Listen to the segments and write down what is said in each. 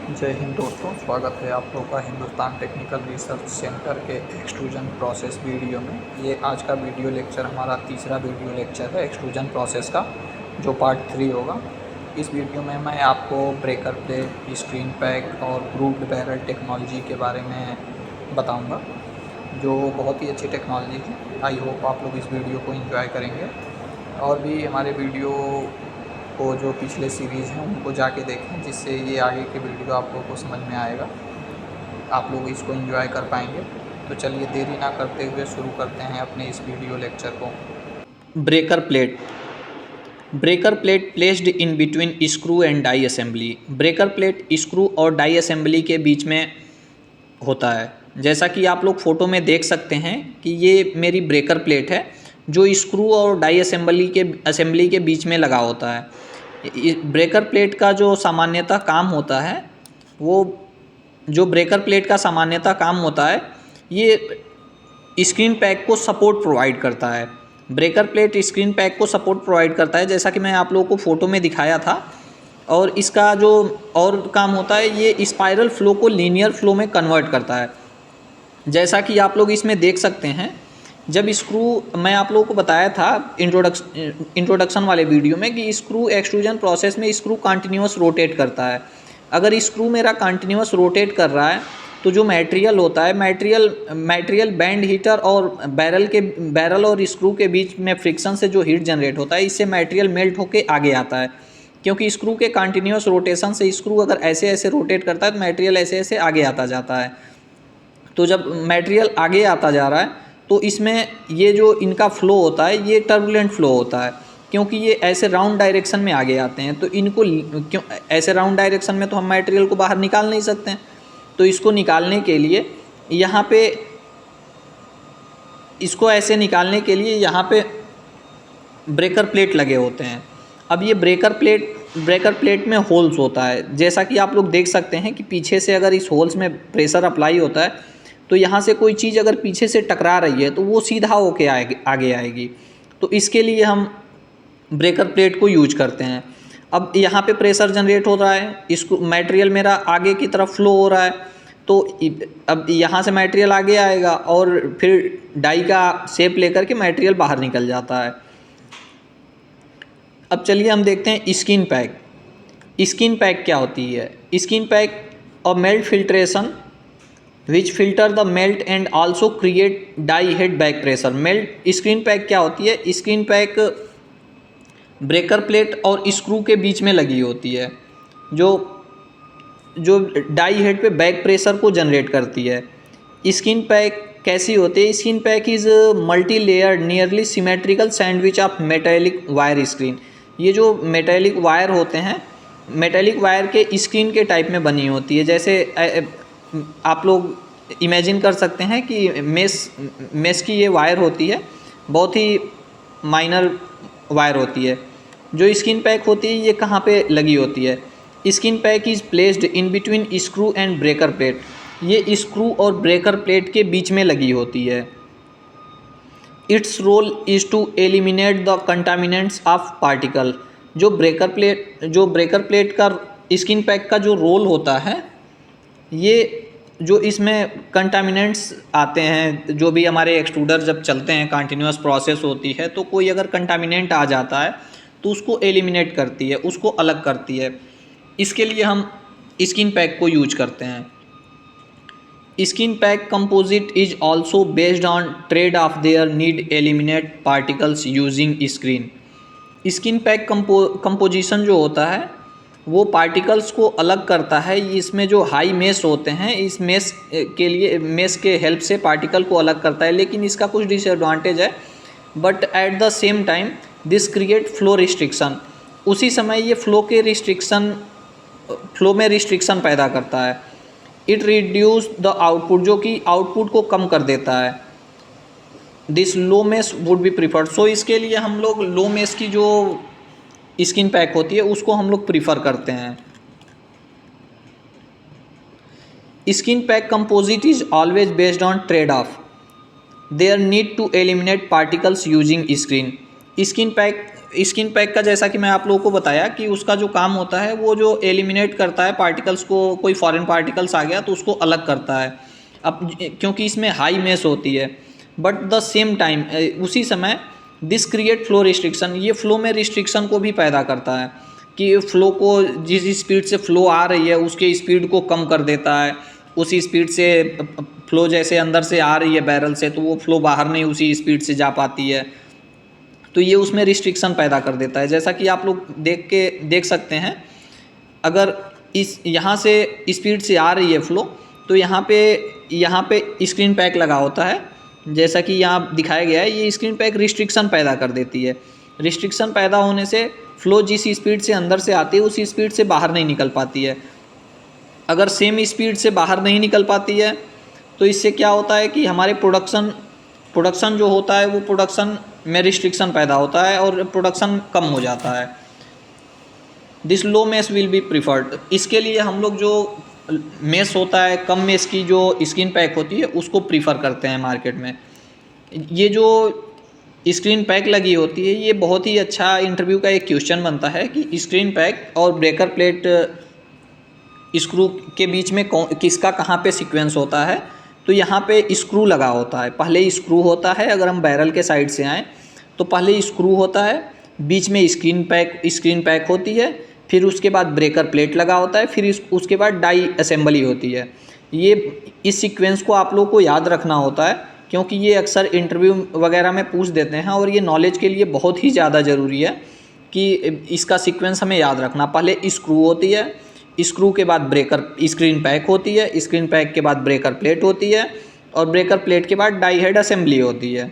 जय हिंद दोस्तों, स्वागत है आप लोगों का हिंदुस्तान टेक्निकल रिसर्च सेंटर के एक्सट्रूजन प्रोसेस वीडियो में। ये आज का वीडियो लेक्चर हमारा तीसरा वीडियो लेक्चर है एक्सट्रूजन प्रोसेस का, जो पार्ट 3 होगा। इस वीडियो में मैं आपको ब्रेकर प्लेट, स्क्रीन पैक और ग्रूव्ड बैरल टेक्नोलॉजी के बारे में बताऊँगा, जो बहुत ही अच्छी टेक्नोलॉजी है। आई होप आप लोग इस वीडियो को एंजॉय करेंगे। और भी हमारे वीडियो को जो पिछले सीरीज़ हैं उनको जाके देखें, जिससे ये आगे के वीडियो आप लोगों को समझ में आएगा, आप लोग इसको एंजॉय कर पाएंगे। तो चलिए देरी ना करते हुए शुरू करते हैं अपने इस वीडियो लेक्चर को। Breaker plate placed in between screw and die assembly. Breaker plate screw और डाई असेंबली के बीच में होता है। जैसा कि आप लोग फ़ोटो में देख सकते हैं कि ये मेरी ब्रेकर प्लेट है जो स्क्रू और डाई असेंबली के बीच में लगा होता है। ब्रेकर प्लेट का जो सामान्यतः काम होता है ये स्क्रीन पैक को सपोर्ट प्रोवाइड करता है। ब्रेकर प्लेट स्क्रीन पैक को सपोर्ट प्रोवाइड करता है, जैसा कि मैं आप लोगों को फ़ोटो में दिखाया था। और इसका जो और काम होता है, ये स्पाइरल फ्लो को लीनियर फ्लो में कन्वर्ट करता है। जैसा कि आप लोग इसमें देख सकते हैं, जब स्क्रू, मैं आप लोगों को बताया था इंट्रोडक्शन वाले वीडियो में कि स्क्रू एक्सट्रूजन प्रोसेस में स्क्रू कंटिन्यूअस रोटेट करता है। अगर स्क्रू मेरा कंटिन्यूअस रोटेट कर रहा है तो जो मटेरियल होता है, मटेरियल बैंड हीटर और बैरल और स्क्रू के बीच में फ्रिक्शन से जो हीट जनरेट होता है, इससे मटेरियल मेल्ट होके आगे आता है। क्योंकि स्क्रू के कंटिन्यूअस रोटेशन से स्क्रू अगर ऐसे ऐसे रोटेट करता है तो मटेरियल ऐसे ऐसे आगे आता जाता है। तो जब मटेरियल आगे आता जा रहा है तो इसमें ये जो इनका फ़्लो होता है, ये टर्बुलेंट फ़्लो होता है, क्योंकि ये ऐसे राउंड डायरेक्शन में आगे आते हैं। तो इनको क्यों ऐसे राउंड डायरेक्शन में, तो हम मटेरियल को बाहर निकाल नहीं सकते हैं। तो इसको निकालने के लिए यहाँ पे ब्रेकर प्लेट लगे होते हैं। अब ये ब्रेकर प्लेट में होल्स होता है, जैसा कि आप लोग देख सकते हैं कि पीछे से अगर इस होल्स में प्रेशर अप्लाई होता है तो यहाँ से कोई चीज़ अगर पीछे से टकरा रही है तो वो सीधा होके आगे आएगी। तो इसके लिए हम ब्रेकर प्लेट को यूज करते हैं। अब यहाँ पे प्रेशर जनरेट हो रहा है, इसको मटेरियल मेरा आगे की तरफ फ्लो हो रहा है, तो अब यहाँ से मटेरियल आगे आएगा और फिर डाई का शेप लेकर के मटेरियल बाहर निकल जाता है। अब चलिए हम देखते हैं स्क्रीन पैक। स्क्रीन पैक क्या होती है? स्क्रीन पैक और melt filtration which filter the melt and also create die head back pressure. Melt screen pack क्या होती है? स्क्रीन पैक ब्रेकर प्लेट और स्क्रू के बीच में लगी होती है, जो डाई हेड पे बैक प्रेशर को जनरेट करती है। स्क्रीन पैक कैसी होती है? Screen pack is multi layered nearly symmetrical sandwich of metallic wire screen. ये जो मेटेलिक वायर होते हैं, मेटेलिक वायर के स्क्रीन के टाइप में बनी होती है। जैसे आप लोग इमेजिन कर सकते हैं कि मेस की ये वायर होती है, बहुत ही माइनर वायर होती है। जो स्क्रीन पैक होती है, ये कहाँ पे लगी होती है? Screen pack is placed in between screw and breaker plate. ये स्क्रू और ब्रेकर प्लेट के बीच में लगी होती है। Its role is to eliminate the contaminants of particle. जो ब्रेकर प्लेट का स्क्रीन पैक का जो रोल होता है, ये जो इसमें कंटामिनेंट्स आते हैं, जो भी हमारे एक्सट्रूडर जब चलते हैं, कंटिन्यूअस प्रोसेस होती है, तो कोई अगर कंटामिनेंट आ जाता है तो उसको एलिमिनेट करती है, उसको अलग करती है। इसके लिए हम स्क्रीन पैक को यूज करते हैं। Screen pack composite is also based on trade off their need eliminate particles using screen. Screen pack composition जो होता है वो पार्टिकल्स को अलग करता है। इसमें जो हाई मेश होते हैं, इस मेश के हेल्प से पार्टिकल को अलग करता है, लेकिन इसका कुछ डिसएडवांटेज है। But at the same time this create flow restriction. उसी समय ये फ्लो में रिस्ट्रिक्शन पैदा करता है। इट रिड्यूस द आउटपुट, जो कि आउटपुट को कम कर देता है। This low mesh would be preferred. So इसके लिए हम लोग लो मेश की जो स्क्रीन पैक होती है उसको हम लोग प्रीफर करते हैं। Screen pack composite is always based on trade off their need to eliminate particles using screen. Screen pack skin pack का जैसा कि मैं आप लोगों को बताया कि उसका जो काम होता है वो जो एलिमिनेट करता है पार्टिकल्स को, कोई फॉरेन पार्टिकल्स आ गया तो उसको अलग करता है। अब क्योंकि इसमें हाई मेस होती है, बट द सेम टाइम उसी समय दिस क्रिएट फ्लो रिस्ट्रिक्शन, ये फ्लो में रिस्ट्रिक्शन को भी पैदा करता है कि फ्लो को जिस स्पीड से फ्लो आ रही है उसके स्पीड को कम कर देता है। उसी स्पीड से फ्लो जैसे अंदर से आ रही है बैरल से, तो वो फ्लो बाहर नहीं उसी स्पीड से जा पाती है, तो ये उसमें रिस्ट्रिक्शन पैदा कर देता है। जैसा कि आप लोग देख सकते हैं, अगर इस यहाँ से स्पीड से आ रही है फ्लो, तो यहाँ पे स्क्रीन पैक लगा होता है, जैसा कि यहाँ दिखाया गया है। ये स्क्रीन पैक रिस्ट्रिक्शन पैदा कर देती है। रिस्ट्रिक्शन पैदा होने से फ्लो जिस स्पीड से अंदर से आती है उसी स्पीड से बाहर नहीं निकल पाती है। अगर सेम स्पीड से बाहर नहीं निकल पाती है तो इससे क्या होता है कि हमारे प्रोडक्शन जो होता है वो प्रोडक्शन में रिस्ट्रिक्शन पैदा होता है और प्रोडक्शन कम हो जाता है। This low mess will be preferred, इसके लिए हम लोग जो मेस होता है, कम मेस की जो स्क्रीन पैक होती है उसको प्रीफर करते हैं मार्केट में। ये जो स्क्रीन पैक लगी होती है, ये बहुत ही अच्छा इंटरव्यू का एक क्वेश्चन बनता है कि स्क्रीन पैक और ब्रेकर प्लेट स्क्रू के बीच में किसका कहाँ पे सीक्वेंस होता है। तो यहाँ पे स्क्रू लगा होता है, पहले स्क्रू होता है। अगर हम बैरल के साइड से आएँ तो पहले स्क्रू होता है, बीच में स्क्रीन पैक होती है, फिर उसके बाद ब्रेकर प्लेट लगा होता है, फिर उसके बाद डाई असेंबली होती है। ये इस सीक्वेंस को आप लोग को याद रखना होता है क्योंकि ये अक्सर इंटरव्यू वगैरह में पूछ देते हैं और ये नॉलेज के लिए बहुत ही ज़्यादा ज़रूरी है कि इसका सीक्वेंस हमें याद रखना। पहले स्क्रू होती है, स्क्रू के बाद ब्रेकर स्क्रीन पैक होती है, स्क्रीन पैक के बाद ब्रेकर प्लेट होती है और ब्रेकर प्लेट के बाद डाई हेड असेंबली होती है।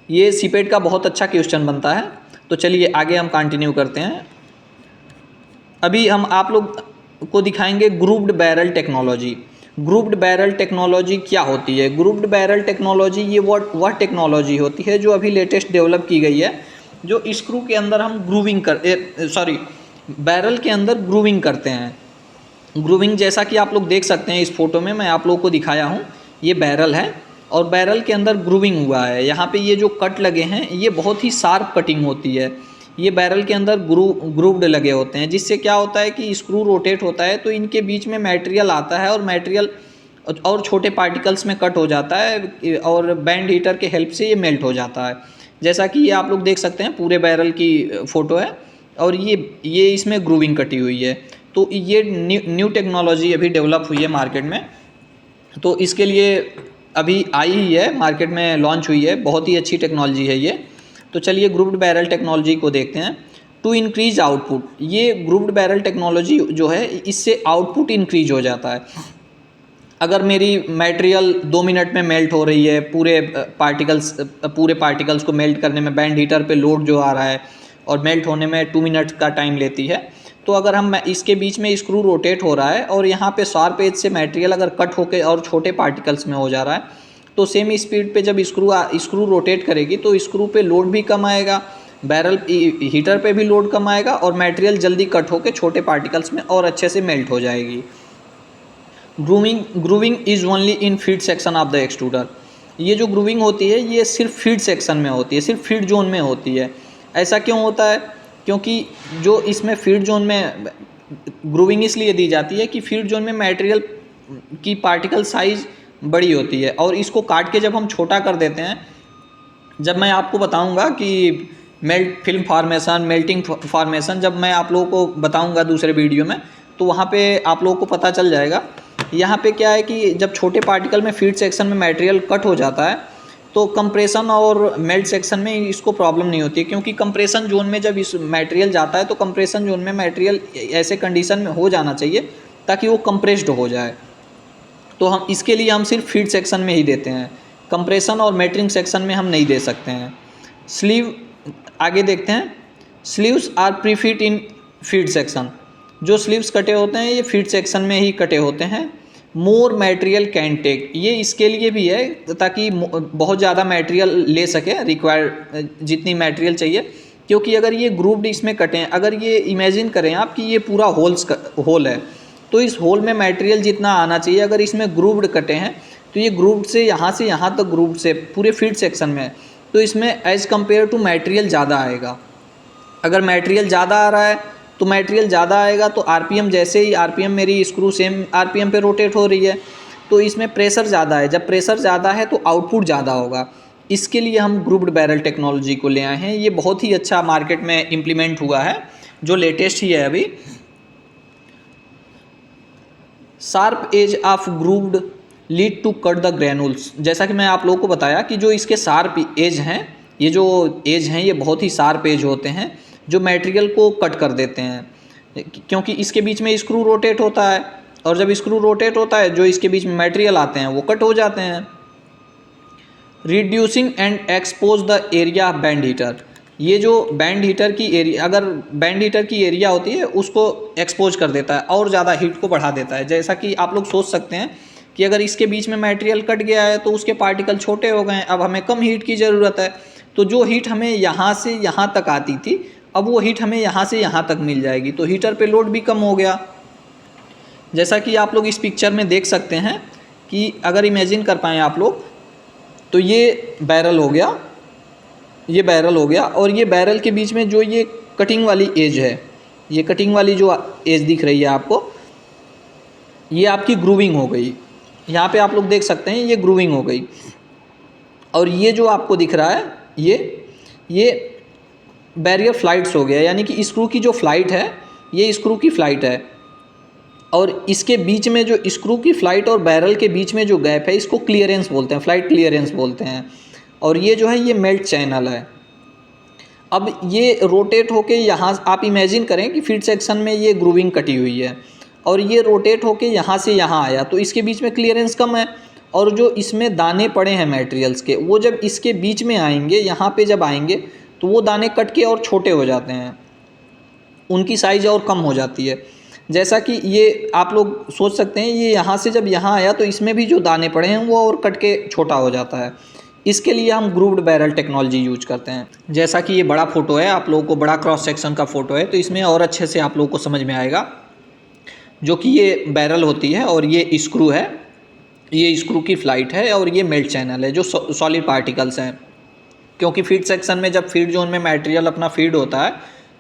ये सीपेट का बहुत अच्छा क्वेश्चन बनता है। तो चलिए आगे हम कंटिन्यू करते हैं। अभी हम आप लोग को दिखाएंगे grouped barrel technology. Grouped barrel technology क्या होती है? ग्रुप्ड बैरल टेक्नोलॉजी ये वह टेक्नोलॉजी होती है जो अभी लेटेस्ट डेवलप की गई है, जो स्क्रू के अंदर हम बैरल के अंदर ग्रूविंग करते हैं। ग्रूविंग जैसा कि आप लोग देख सकते हैं इस फोटो में मैं आप लोगों को दिखाया हूँ, ये बैरल है और बैरल के अंदर ग्रूविंग हुआ है। यहाँ पे ये जो कट लगे हैं ये बहुत ही शार्प कटिंग होती है। ये बैरल के अंदर ग्रूव्ड लगे होते हैं, जिससे क्या होता है कि स्क्रू रोटेट होता है तो इनके बीच में मटेरियल आता है और मटेरियल और छोटे पार्टिकल्स में कट हो जाता है और बैंड हीटर के हेल्प से ये मेल्ट हो जाता है। जैसा कि ये आप लोग देख सकते हैं, पूरे बैरल की फ़ोटो है और ये इसमें ग्रूविंग कटी हुई है। तो ये न्यू टेक्नोलॉजी अभी डेवलप हुई है मार्केट में, तो इसके लिए अभी आई ही है, मार्केट में लॉन्च हुई है। बहुत ही अच्छी टेक्नोलॉजी है ये। तो चलिए ग्रुप्ड बैरल टेक्नोलॉजी को देखते हैं। टू इंक्रीज आउटपुट, ये ग्रुप्ड बैरल टेक्नोलॉजी जो है इससे आउटपुट इंक्रीज हो जाता है। अगर मेरी मटेरियल 2 मिनट में मेल्ट हो रही है, पूरे पार्टिकल्स को मेल्ट करने में बैंड हीटर पे लोड जो आ रहा है और मेल्ट होने में 2 मिनट का टाइम लेती है, तो अगर हम इसके बीच में स्क्रू रोटेट हो रहा है और यहाँ पे शार्प एज से मटेरियल अगर कट होके और छोटे पार्टिकल्स में हो जा रहा है, तो सेम स्पीड पे जब स्क्रू रोटेट करेगी तो स्क्रू पे लोड भी कम आएगा, बैरल हीटर पे भी लोड कम आएगा और मटेरियल जल्दी कट होके छोटे पार्टिकल्स में और अच्छे से मेल्ट हो जाएगी। Grooving is only in feed section of the extruder. ये जो ग्रूविंग होती है ये सिर्फ फीड सेक्शन में होती है, सिर्फ फीड जोन में होती है। ऐसा क्यों होता है? क्योंकि जो इसमें फीड जोन में ग्रूविंग इसलिए दी जाती है कि फीड जोन में मटेरियल की पार्टिकल साइज़ बड़ी होती है और इसको काट के जब हम छोटा कर देते हैं, जब मैं आपको बताऊंगा कि फिल्म फॉर्मेशन, मेल्टिंग फॉर्मेशन जब मैं आप लोगों को बताऊंगा दूसरे वीडियो में, तो वहाँ पे आप लोगों को पता चल जाएगा। यहाँ पे क्या है कि जब छोटे पार्टिकल में फीड सेक्शन में मटेरियल कट हो जाता है तो कंप्रेशन और मेल्ट सेक्शन में इसको प्रॉब्लम नहीं होती है, क्योंकि कंप्रेशन जोन में जब इस मटेरियल जाता है तो कंप्रेशन जोन में मटेरियल ऐसे कंडीशन में हो जाना चाहिए ताकि वो कंप्रेस्ड हो जाए। तो हम इसके लिए हम सिर्फ फीड सेक्शन में ही देते हैं, कंप्रेशन और मेल्टिंग सेक्शन में हम नहीं दे सकते हैं। स्लीव आगे देखते हैं। Sleeves are prefit in feed section. जो स्लीव्स कटे होते हैं ये फीड सेक्शन में ही कटे होते हैं। मोर मटेरियल कैन टेक, ये इसके लिए भी है ताकि बहुत ज़्यादा मटेरियल ले सके, रिक्वायर्ड जितनी मटेरियल चाहिए। क्योंकि अगर ये ग्रुप्ड इसमें कटें, अगर ये इमेजिन करें आप कि ये पूरा होल है, तो इस होल में मटेरियल जितना आना चाहिए अगर इसमें ग्रुप्ड कटे हैं तो ये ग्रुप्ड से यहाँ तक ग्रुप्ड से पूरे फीड सेक्शन में, तो इसमें एज़ कम्पेयर टू मटेरियल ज़्यादा आएगा। अगर मटेरियल ज़्यादा आ रहा है तो मटेरियल ज़्यादा आएगा तो आरपीएम, जैसे ही आरपीएम मेरी स्क्रू सेम आरपीएम पे रोटेट हो रही है तो इसमें प्रेशर ज़्यादा है। जब प्रेशर ज़्यादा है तो आउटपुट ज़्यादा होगा। इसके लिए हम ग्रुप्ड बैरल टेक्नोलॉजी को ले आए हैं। ये बहुत ही अच्छा मार्केट में इम्प्लीमेंट हुआ है, जो लेटेस्ट ही है अभी। Sharp edge of grooved lead to cut the granules. जैसा कि मैं आप लोगों को बताया कि जो इसके शार्प एज हैं, ये जो एज हैं ये बहुत ही शार्प एज होते हैं जो मटेरियल को कट कर देते हैं, क्योंकि इसके बीच में स्क्रू रोटेट होता है और जब स्क्रू रोटेट होता है जो इसके बीच में मटेरियल आते हैं वो कट हो जाते हैं। Reducing and expose the area of band heater. ये जो बैंड हीटर की एरिया, अगर बैंड हीटर की एरिया होती है उसको एक्सपोज कर देता है और ज़्यादा हीट को बढ़ा देता है। जैसा कि आप लोग सोच सकते हैं कि अगर इसके बीच में मटेरियल कट गया है तो उसके पार्टिकल छोटे हो गए हैं, अब हमें कम हीट की ज़रूरत है। तो जो हीट हमें यहाँ से यहाँ तक आती थी अब वो हीट हमें यहाँ से यहाँ तक मिल जाएगी, तो हीटर पे लोड भी कम हो गया। जैसा कि आप लोग इस पिक्चर में देख सकते हैं कि अगर इमेजिन कर पाएँ आप लोग, तो ये बैरल हो गया, ये बैरल हो गया और ये बैरल के बीच में जो ये कटिंग वाली एज है, ये कटिंग वाली जो एज दिख रही है आपको, ये आपकी ग्रूविंग हो गई। यहाँ पे आप लोग देख सकते हैं ये ग्रूविंग हो गई। और ये जो आपको दिख रहा है ये बैरियर फ्लाइट्स हो गया, यानी कि स्क्रू की जो फ्लाइट है ये स्क्रू की फ्लाइट है और इसके बीच में जो स्क्रू की फ्लाइट और बैरल के बीच में जो गैप है इसको क्लियरेंस बोलते हैं, फ्लाइट क्लियरेंस बोलते हैं। और ये जो है ये मेल्ट चैनल है। अब ये रोटेट होके यहाँ, आप इमेजिन करें कि फीड सेक्शन में ये ग्रूविंग कटी हुई है और ये रोटेट होके यहाँ से यहाँ आया तो इसके बीच में क्लियरेंस कम है और जो इसमें दाने पड़े हैं मटेरियल्स के वो जब इसके बीच में आएंगे, यहाँ पे जब आएंगे तो वो दाने कट के और छोटे हो जाते हैं, उनकी साइज़ और कम हो जाती है। जैसा कि ये आप लोग सोच सकते हैं ये यहाँ से जब यहाँ आया तो इसमें भी जो दाने पड़े हैं वो और कट के छोटा हो जाता है। इसके लिए हम ग्रूव्ड बैरल टेक्नोलॉजी यूज करते हैं। जैसा कि ये बड़ा फोटो है, आप लोगों को बड़ा क्रॉस सेक्शन का फ़ोटो है तो इसमें और अच्छे से आप लोगों को समझ में आएगा। जो कि ये बैरल होती है और ये स्क्रू है, ये स्क्रू की फ्लाइट है और ये मेल्ट चैनल है जो सॉलिड पार्टिकल्स हैं। क्योंकि फीड सेक्शन में जब फीड जोन में मटेरियल अपना फीड होता है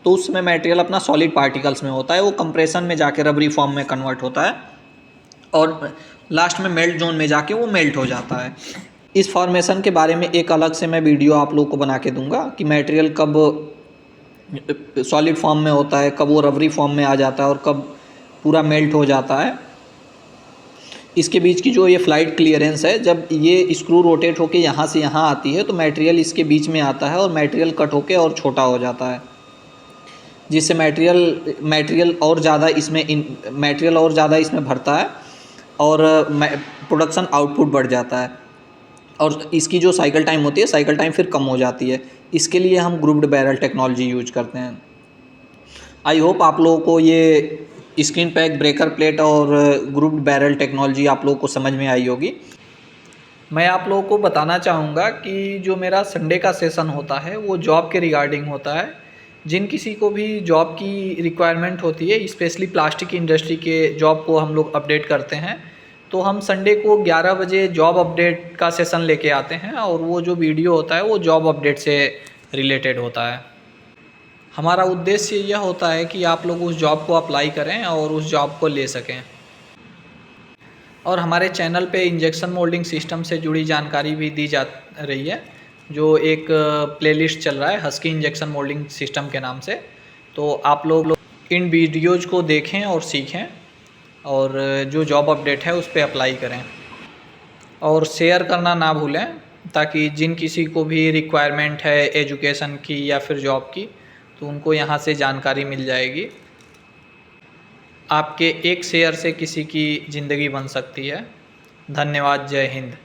तो उसमें मटेरियल अपना सॉलिड पार्टिकल्स में होता है, वो कंप्रेशन में जाके रबरी फॉर्म में कन्वर्ट होता है और लास्ट में मेल्ट जोन में जाके वो मेल्ट हो जाता है। इस फॉर्मेशन के बारे में एक अलग से मैं वीडियो आप लोगों को बना के दूंगा कि मटेरियल कब सॉलिड फॉर्म में होता है, कब वो रबरी फॉर्म में आ जाता है और कब पूरा मेल्ट हो जाता है। इसके बीच की जो ये फ्लाइट क्लियरेंस है, जब ये स्क्रू रोटेट होके यहाँ से यहाँ आती है तो मटेरियल इसके बीच में आता है और मटेरियल कट होके और छोटा हो जाता है, जिससे मटेरियल और ज़्यादा इसमें भरता है और प्रोडक्शन आउटपुट बढ़ जाता है और इसकी जो साइकिल टाइम होती है, साइकिल टाइम फिर कम हो जाती है। इसके लिए हम ग्रूव्ड बैरल टेक्नोलॉजी यूज करते हैं। आई होप आप लोगों को ये स्क्रीन पैक, ब्रेकर प्लेट और ग्रूव्ड बैरल टेक्नोलॉजी आप लोगों को समझ में आई होगी। मैं आप लोगों को बताना चाहूँगा कि जो मेरा संडे का सेशन होता है वो जॉब के रिगार्डिंग होता है। जिन किसी को भी जॉब की रिक्वायरमेंट होती है, स्पेशली प्लास्टिक इंडस्ट्री के जॉब को हम लोग अपडेट करते हैं, तो हम संडे को 11 बजे जॉब अपडेट का सेशन लेके आते हैं और वो जो वीडियो होता है वो जॉब अपडेट से रिलेटेड होता है। हमारा उद्देश्य यह होता है कि आप लोग उस जॉब को अप्लाई करें और उस जॉब को ले सकें। और हमारे चैनल पे इंजेक्शन मोल्डिंग सिस्टम से जुड़ी जानकारी भी दी जा रही है, जो एक प्लेलिस्ट चल रहा है हस्की इंजेक्शन मोल्डिंग सिस्टम के नाम से। तो आप लोग इन वीडियोज़ को देखें और सीखें और जो जॉब अपडेट है उस पर अप्लाई करें और शेयर करना ना भूलें, ताकि जिन किसी को भी रिक्वायरमेंट है एजुकेशन की या फिर जॉब की तो उनको यहाँ से जानकारी मिल जाएगी। आपके एक शेयर से किसी की ज़िंदगी बन सकती है। धन्यवाद। जय हिंद।